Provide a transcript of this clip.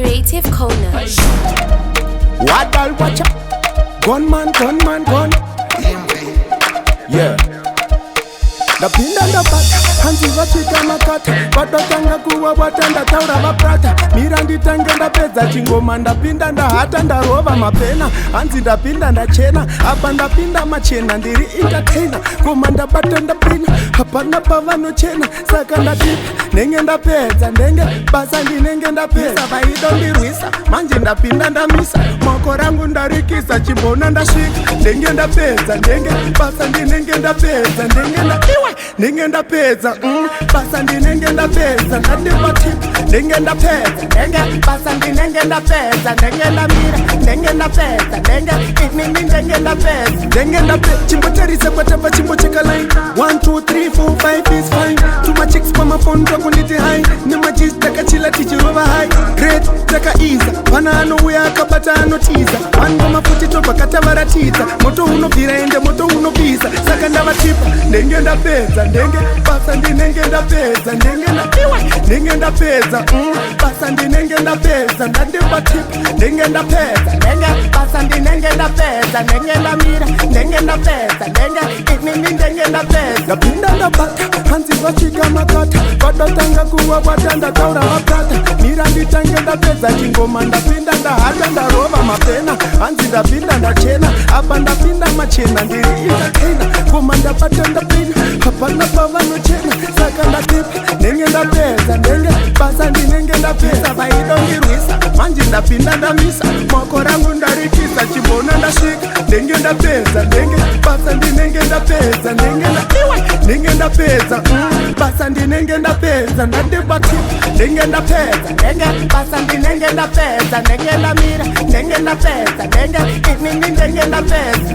Creative Corners. What I'll watch out. Gunman, gun. Yeah. Ndapinda ndabata hanzi vachita makata vatotanga kuwa vatanda taura vaprata mira nditange ndapedza chingoma ndapinda ndahata ndarova mapena hanzi ndapinda ndachena apa ndapinda machena ndiri entertainer koma ndabata ndapina hapana pavanochena saka ndatipa nenge ndapedza ndenge basa ndinenge ndapedza vaidondirwisa manje ndapinda ndamisa moko rangu ndarikisa chimbona ndasvika ndenge ndapedza ndenge basa ndinenge ndapedza ndenge ndaiwa ndenge ndapedza basa ndinenge ndapedza ndatipa ndenge ndapedza ndenge basa ndinenge ndapedza ndenge ndamira ndenge ndapedza ndenge inini ndenge ndapedza ndenge ndapedza chimbotarise kwatapa chimbocheka line 1 2 3 4 5 is fine tuma chicks pa mafoni takunditi hai nemajis takachila tichirova hai great takaiza pana anouya akabata anotiza vanhu vamafuti tobva katavaratidza moto unobvira ende moto unopisa saka ndavatipa ndenge ndapedza ndenge basa ndinenge ndapedza ndenge ndaiwa ndenge ndapedza basa ndinenge ndapedza ndandivatipa ndenge ndapedza ndenge basa ndinenge ndapedza ndenge ndamira ndenge ndapedza ndenge inini ndenge ndapedza ndapinda ndabata hanzi vasvika makata vadotanga kuwa vatandataura vaprata mira nditange ndapedza chingoma ndapinda ndahata ndarova mapena hanzi ndapinda ndachena apa ndapinda machena ndiri entertainer koma ndabata ndapina hapana pavanochena saka ndatipa ndenge ndapedza ndenge basa ndinenge ndapedza vaidondirwisa manje ndapinda ndamisa moko rangu ndarikisa chimbona ndasvika ndenge ndapedza ndenge basa ndinenge ndapedza ndenge ndaiwa ndenge ndapedza basa ndinenge ndapedza ndandibatipa ndenge ndapedza ndenge basa ndinenge ndapedza ndenge ndamira ndenge ndapedza ndenge inini ndenge ndapedza